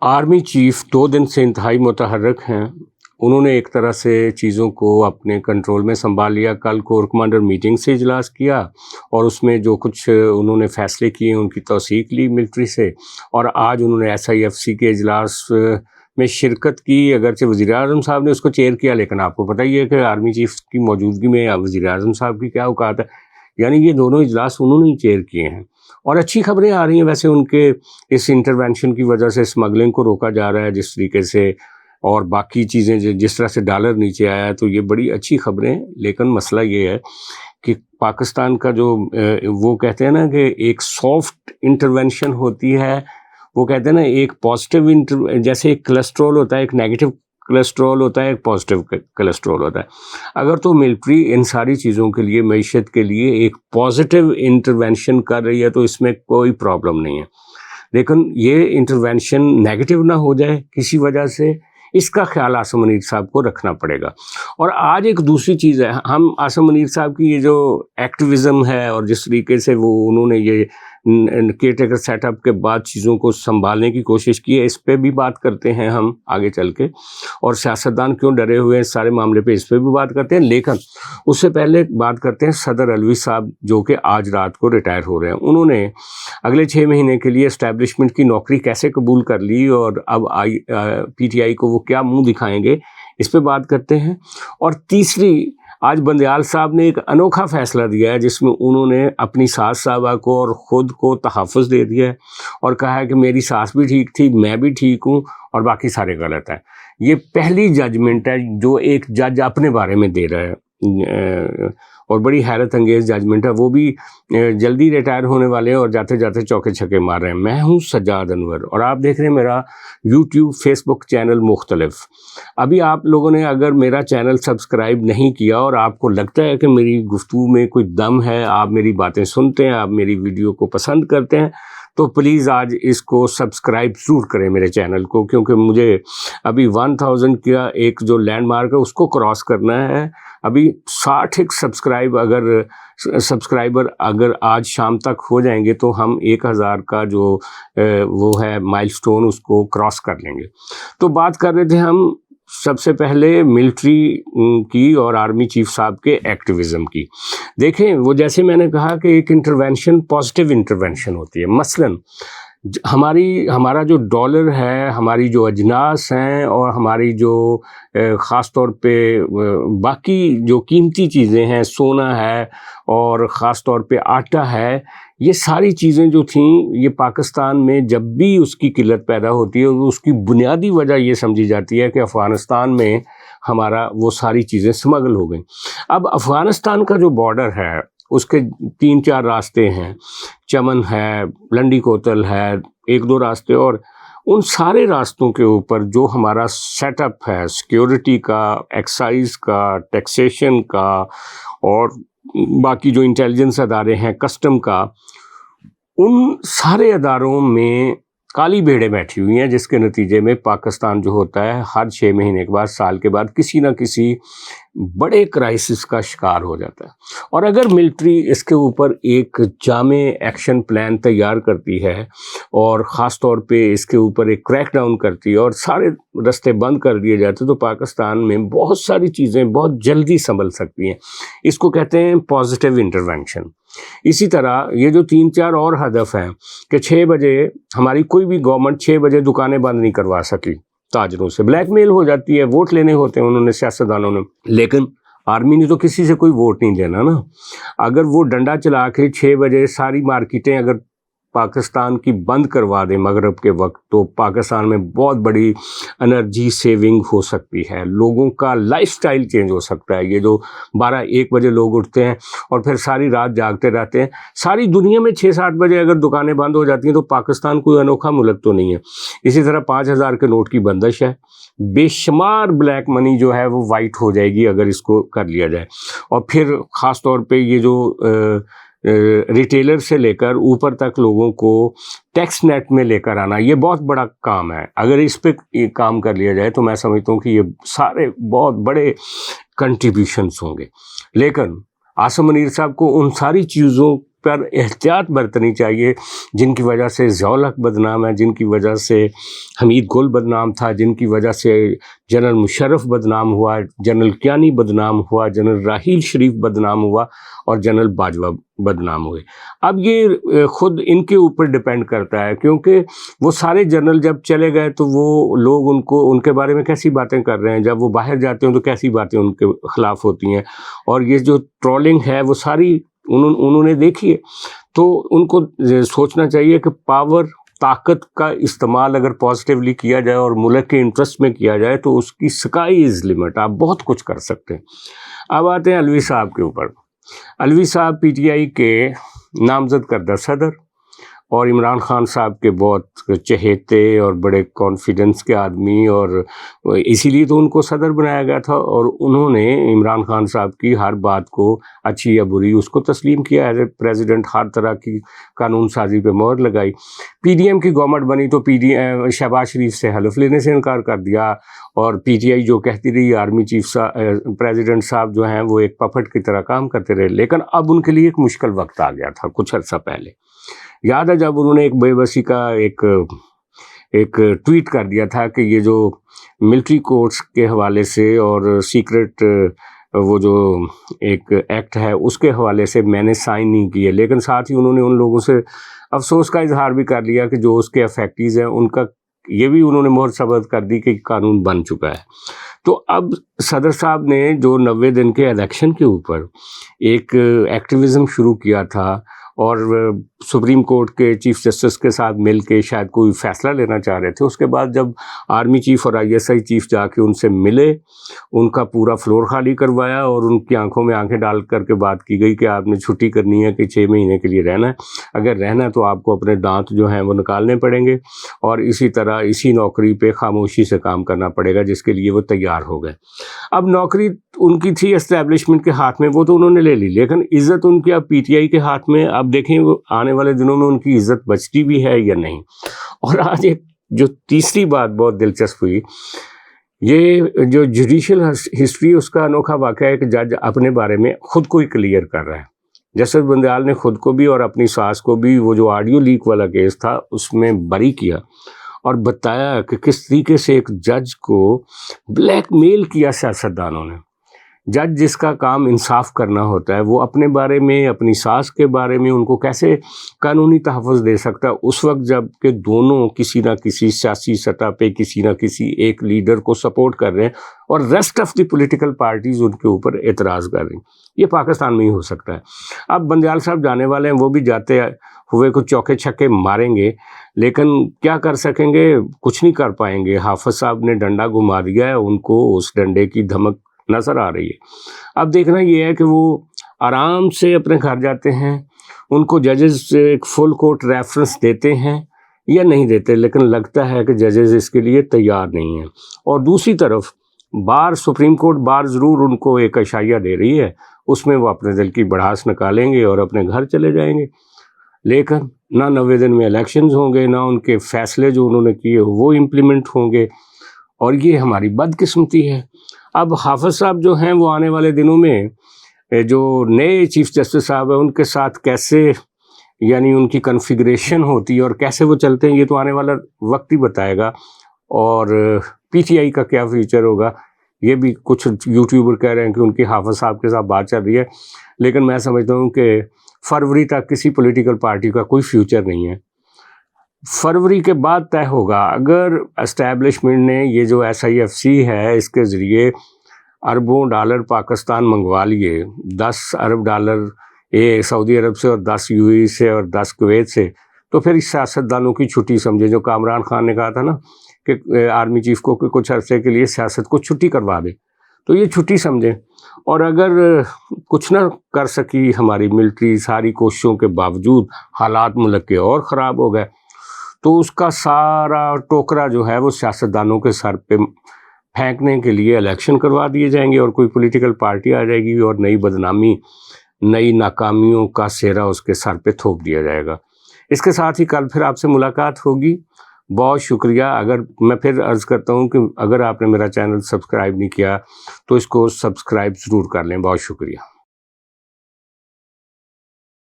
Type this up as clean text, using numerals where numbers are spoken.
Army chief 2 دن سے انتہائی متحرک ہیں۔ انہوں نے ایک طرح سے چیزوں کو اپنے کنٹرول میں سنبھال لیا۔ کل کور کمانڈر میٹنگ سے اجلاس کیا اور اس میں جو کچھ انہوں نے فیصلے کیے ان کی توثیق لی ملٹری سے، اور آج انہوں نے SIFC کے اجلاس میں شرکت کی۔ اگرچہ وزیر اعظم صاحب نے اس کو چیئر کیا، لیکن آپ کو پتہ ہی ہے کہ آرمی چیف کی موجودگی میں وزیر اعظم صاحب کی کیا اوقات ہے، یعنی یہ دونوں اجلاس انہوں نے ہی چیئر کیے ہیں۔ اور اچھی خبریں آ رہی ہیں ویسے ان کے اس انٹرونشن کی وجہ سے اسمگلنگ کو روکا جا رہا ہے جس طریقے سے، اور باقی چیزیں جس طرح سے ڈالر نیچے آیا ہے، تو یہ بڑی اچھی خبریں ہیں۔ لیکن مسئلہ یہ ہے کہ پاکستان کا جو وہ کہتے ہیں نا کہ ایک سافٹ انٹرونشن ہوتی ہے، وہ کہتے ہیں نا ایک پازیٹیو جیسے ایک کلسٹرول ہوتا ہے، ایک نیگیٹو کلسٹرول ہوتا ہے، ایک پازیٹیو کلسٹرول ہوتا ہے۔ اگر تو ملٹری ان ساری چیزوں کے لیے، معیشت کے لیے ایک پازیٹیو انٹرونشن کر رہی ہے تو اس میں کوئی پرابلم نہیں ہے، لیکن یہ انٹرونشن نیگیٹو نہ ہو جائے کسی وجہ سے، اس کا خیال عاصم منیر صاحب کو رکھنا پڑے گا۔ اور آج ایک دوسری چیز ہے، ہم عاصم منیر صاحب کی یہ جو ایکٹیویزم ہے اور جس طریقے سے وہ انہوں نے یہ کیئر ٹیکر سیٹ اپ کے بعد چیزوں کو سنبھالنے کی کوشش کی ہے، اس پہ بھی بات کرتے ہیں ہم آگے چل کے، اور سیاستدان کیوں ڈرے ہوئے ہیں اس سارے معاملے پہ، اس پہ بھی بات کرتے ہیں۔ لیکن اس سے پہلے بات کرتے ہیں صدر علوی صاحب جو کہ آج رات کو ریٹائر ہو رہے ہیں۔ انہوں نے اگلے 6 مہینے کے لیے اسٹیبلشمنٹ کی نوکری کیسے قبول کر لی اور اب PTI کو وہ کیا منہ دکھائیں گے، اس پہ بات کرتے ہیں۔ اور تیسری، آج بندیال صاحب نے ایک انوکھا فیصلہ دیا ہے جس میں انہوں نے اپنی ساس صاحبہ کو اور خود کو تحفظ دے دیا ہے اور کہا ہے کہ میری ساس بھی ٹھیک تھی، میں بھی ٹھیک ہوں اور باقی سارے غلط ہیں۔ یہ پہلی ججمنٹ ہے جو ایک جج اپنے بارے میں دے رہا ہے، اور بڑی حیرت انگیز ججمنٹ ہے۔ وہ بھی جلدی ریٹائر ہونے والے ہیں اور جاتے جاتے چوکے چھکے مار رہے ہیں۔ میں ہوں سجاد انور اور آپ دیکھ رہے ہیں میرا YouTube فیس بک چینل مختلف۔ ابھی آپ لوگوں نے اگر میرا چینل سبسکرائب نہیں کیا اور آپ کو لگتا ہے کہ میری گفتگو میں کوئی دم ہے، آپ میری باتیں سنتے ہیں، آپ میری ویڈیو کو پسند کرتے ہیں، تو پلیز آج اس کو سبسکرائب ضرور کریں میرے چینل کو، کیونکہ مجھے ابھی 1000 کا ایک جو لینڈ مارک ہے اس کو کراس کرنا ہے۔ ابھی 60 سبسکرائبر اگر آج شام تک ہو جائیں گے تو ہم 1000 کا جو وہ ہے مائل سٹون اس کو کراس کر لیں گے۔ تو بات کر رہے تھے ہم سب سے پہلے ملٹری کی اور آرمی چیف صاحب کے ایکٹیویزم کی۔ دیکھیں، وہ جیسے میں نے کہا کہ ایک انٹرونشن پازیٹیو انٹرونشن ہوتی ہے۔ مثلاً ہمارا جو ڈالر ہے، ہماری جو اجناس ہیں اور ہماری جو خاص طور پہ باقی جو قیمتی چیزیں ہیں، سونا ہے اور خاص طور پہ آٹا ہے، یہ ساری چیزیں جو تھیں، یہ پاکستان میں جب بھی اس کی قلت پیدا ہوتی ہے اس کی بنیادی وجہ یہ سمجھی جاتی ہے کہ افغانستان میں ہمارا وہ ساری چیزیں اسمگل ہو گئیں۔ اب افغانستان کا جو بارڈر ہے اس کے 3-4 راستے ہیں، چمن ہے، لنڈی کوتل ہے، 1-2 راستے، اور ان سارے راستوں کے اوپر جو ہمارا سیٹ اپ ہے سیکیورٹی کا، ایکسائز کا، ٹیکسیشن کا اور باقی جو انٹیلیجنس ادارے ہیں، کسٹم کا، ان سارے اداروں میں کالی بھیڑیں بیٹھی ہوئی ہیں، جس کے نتیجے میں پاکستان جو ہوتا ہے ہر 6 مہینے کے بعد، سال کے بعد کسی نہ کسی بڑے کرائسس کا شکار ہو جاتا ہے۔ اور اگر ملٹری اس کے اوپر ایک جامع ایکشن پلان تیار کرتی ہے اور خاص طور پہ اس کے اوپر ایک کریک ڈاؤن کرتی ہے اور سارے رستے بند کر دیے جاتے تو پاکستان میں بہت ساری چیزیں بہت جلدی سنبھل سکتی ہیں۔ اس کو کہتے ہیں پازیٹیو انٹرونشن۔ اسی طرح یہ جو 3-4 اور ہدف ہیں کہ 6 بجے ہماری کوئی بھی گورنمنٹ 6 بجے دکانیں بند نہیں کروا سکی، تاجروں سے بلیک میل ہو جاتی ہے، ووٹ لینے ہوتے ہیں انہوں نے، سیاستدانوں نے، لیکن آرمی نے تو کسی سے کوئی ووٹ نہیں لینا نا۔ اگر وہ ڈنڈا چلا کے 6 بجے ساری مارکیٹیں اگر پاکستان کی بند کروا دیں مغرب کے وقت، تو پاکستان میں بہت بڑی انرجی سیونگ ہو سکتی ہے، لوگوں کا لائف سٹائل چینج ہو سکتا ہے۔ یہ جو 12-1 بجے لوگ اٹھتے ہیں اور پھر ساری رات جاگتے رہتے ہیں، ساری دنیا میں 6-7 بجے اگر دکانیں بند ہو جاتی ہیں تو پاکستان کوئی انوکھا ملک تو نہیں ہے۔ اسی طرح 5000 کے نوٹ کی بندش ہے، بے شمار بلیک منی جو ہے وہ وائٹ ہو جائے گی اگر اس کو کر لیا جائے۔ اور پھر خاص طور پہ یہ جو ریٹیلر سے لے کر اوپر تک لوگوں کو ٹیکس نیٹ میں لے کر آنا، یہ بہت بڑا کام ہے۔ اگر اس پہ کام کر لیا جائے تو میں سمجھتا ہوں کہ یہ سارے بہت بڑے کنٹریبیوشنز ہوں گے۔ لیکن عاصم منیر صاحب کو ان ساری چیزوں پر احتیاط برتنی چاہیے، جن کی وجہ سے ضیاء الحق بدنام ہے، جن کی وجہ سے حمید گل بدنام تھا، جن کی وجہ سے جنرل مشرف بدنام ہوا، جنرل کیانی بدنام ہوا، جنرل راحیل شریف بدنام ہوا اور جنرل باجوہ بدنام ہوئے۔ اب یہ خود ان کے اوپر ڈیپینڈ کرتا ہے، کیونکہ وہ سارے جنرل جب چلے گئے تو وہ لوگ ان کے بارے میں کیسی باتیں کر رہے ہیں، جب وہ باہر جاتے ہیں تو کیسی باتیں ان کے خلاف ہوتی ہیں، اور یہ جو ٹرولنگ ہے وہ ساری انہوں نے دیکھی ہے۔ تو ان کو سوچنا چاہیے کہ پاور، طاقت کا استعمال اگر پازیٹیولی کیا جائے اور ملک کے انٹرسٹ میں کیا جائے تو اس کی اسکائی از لمٹ، آپ بہت کچھ کر سکتے ہیں۔ اب آتے ہیں علوی صاحب کے اوپر۔ علوی صاحب پی ٹی آئی کے نامزد کردہ صدر اور عمران خان صاحب کے بہت چہیتے اور بڑے کانفیڈنس کے آدمی، اور اسی لیے تو ان کو صدر بنایا گیا تھا، اور انہوں نے عمران خان صاحب کی ہر بات کو اچھی یا بری اس کو تسلیم کیا ایز اے پریزیڈنٹ، ہر طرح کی قانون سازی پہ مہر لگائی۔ پی ڈی ایم کی گورنمنٹ بنی تو شہباز شریف سے حلف لینے سے انکار کر دیا، اور پی ٹی آئی جو کہتی رہی آرمی چیف پریزیڈنٹ صاحب جو ہیں وہ ایک پپٹ کی طرح کام کرتے رہے۔ لیکن اب ان کے لیے ایک مشکل وقت آ گیا تھا کچھ عرصہ پہلے، یاد ہے جب انہوں نے ایک بے بسی کا ایک ٹویٹ کر دیا تھا کہ یہ جو ملٹری کورٹس کے حوالے سے اور سیکرٹ وہ جو ایک ایکٹ ہے اس کے حوالے سے میں نے سائن نہیں کیے، لیکن ساتھ ہی انہوں نے ان لوگوں سے افسوس کا اظہار بھی کر لیا کہ جو اس کے افیکٹیز ہیں ان کا یہ بھی انہوں نے مہر ثبت کر دی کہ قانون بن چکا ہے۔ تو اب صدر صاحب نے جو 90 دن کے الیکشن کے اوپر ایک ایکٹیویزم شروع کیا تھا، اور سپریم کورٹ کے چیف جسٹس کے ساتھ مل کے شاید کوئی فیصلہ لینا چاہ رہے تھے، اس کے بعد جب آرمی چیف اور آئی ایس آئی چیف جا کے ان سے ملے، ان کا پورا فلور خالی کروایا اور ان کی آنکھوں میں آنکھیں ڈال کر کے بات کی گئی کہ آپ نے چھٹی کرنی ہے کہ 6 مہینے کے لیے رہنا ہے، اگر رہنا ہے تو آپ کو اپنے دانت جو ہیں وہ نکالنے پڑیں گے، اور اسی طرح اسی نوکری پہ خاموشی سے کام کرنا پڑے گا جس کے لیے وہ تیار ہو گئے۔ اب نوکری ان کی تھی اسٹیبلشمنٹ کے ہاتھ میں، وہ تو انہوں نے لے لی، لیکن عزت ان کی اب پی ٹی آئی کے ہاتھ میں۔ اب دیکھیں وہ آنے والے دنوں میں ان کی عزت بچتی بھی ہے یا نہیں۔ اور آج ایک جو تیسری بات بہت دلچسپ ہوئی، یہ جو جوڈیشل ہسٹری اس کا انوکھا واقعہ ہے کہ جج اپنے بارے میں خود کو ہی کلیئر کر رہا ہے۔ جسٹس بندیال نے خود کو بھی اور اپنی ساس کو بھی وہ جو آڈیو لیک والا کیس تھا اس میں بری کیا، اور بتایا کہ کس طریقے سے ایک جج کو بلیک میل کیا سیاستدانوں نے۔ جج جس کا کام انصاف کرنا ہوتا ہے وہ اپنے بارے میں، اپنی ساس کے بارے میں ان کو کیسے قانونی تحفظ دے سکتا ہے اس وقت جب کہ دونوں کسی نہ کسی سیاسی سطح پہ کسی نہ کسی ایک لیڈر کو سپورٹ کر رہے ہیں اور rest of the political parties ان کے اوپر اعتراض کر رہی ہیں۔ یہ پاکستان میں ہی ہو سکتا ہے۔ اب بندیال صاحب جانے والے ہیں، وہ بھی جاتے ہوئے کچھ چوکے چھکے ماریں گے، لیکن کیا کر سکیں گے؟ کچھ نہیں کر پائیں گے۔ حافظ صاحب نے ڈنڈا گھما دیا ہے، ان کو اس ڈنڈے کی دھمک نظر آ رہی ہے۔ اب دیکھنا یہ ہے کہ وہ آرام سے اپنے گھر جاتے ہیں، ان کو ججز ایک فل کورٹ ریفرنس دیتے ہیں یا نہیں دیتے، لیکن لگتا ہے کہ ججز اس کے لیے تیار نہیں ہیں۔ اور دوسری طرف بار سپریم کورٹ بار ضرور ان کو ایک عشائیہ دے رہی ہے، اس میں وہ اپنے دل کی بڑھاس نکالیں گے اور اپنے گھر چلے جائیں گے، لیکن نہ 90 دن میں الیکشنز ہوں گے، نہ ان کے فیصلے جو انہوں نے کیے وہ امپلیمنٹ ہوں گے، اور یہ ہماری بدقسمتی ہے۔ اب حافظ صاحب جو ہیں وہ آنے والے دنوں میں جو نئے چیف جسٹس صاحب ہیں ان کے ساتھ کیسے، یعنی ان کی کنفیگریشن ہوتی ہے اور کیسے وہ چلتے ہیں، یہ تو آنے والا وقت ہی بتائے گا۔ اور پی ٹی آئی کا کیا فیوچر ہوگا، یہ بھی کچھ یوٹیوبر کہہ رہے ہیں کہ ان کی حافظ صاحب کے ساتھ بات چل رہی ہے، لیکن میں سمجھتا ہوں کہ فروری تک کسی پولیٹیکل پارٹی کا کوئی فیوچر نہیں ہے۔ فروری کے بعد طے ہوگا۔ اگر اسٹیبلشمنٹ نے یہ جو ایس آئی ایف سی ہے اس کے ذریعے اربوں ڈالر پاکستان منگوا لیے، 10 ارب ڈالر سعودی عرب سے اور 10 یو اے ای سے اور 10 کویت سے، تو پھر اس سیاستدانوں کی چھٹی سمجھے، جو کامران خان نے کہا تھا نا کہ آرمی چیف کو کہ کچھ عرصے کے لیے سیاست کو چھٹی کروا دے، تو یہ چھٹی سمجھیں۔ اور اگر کچھ نہ کر سکی ہماری ملٹری ساری کوششوں کے باوجود، حالات ملک کے اور خراب ہو گئے، تو اس کا سارا ٹوکرا جو ہے وہ سیاستدانوں کے سر پہ پھینکنے کے لیے الیکشن کروا دیے جائیں گے، اور کوئی پولیٹیکل پارٹی آ جائے گی اور نئی بدنامی، نئی ناکامیوں کا سہرا اس کے سر پہ تھوپ دیا جائے گا۔ اس کے ساتھ ہی کل پھر آپ سے ملاقات ہوگی۔ بہت شکریہ۔ اگر میں پھر عرض کرتا ہوں کہ اگر آپ نے میرا چینل سبسکرائب نہیں کیا تو اس کو سبسکرائب ضرور کر لیں۔ بہت شکریہ۔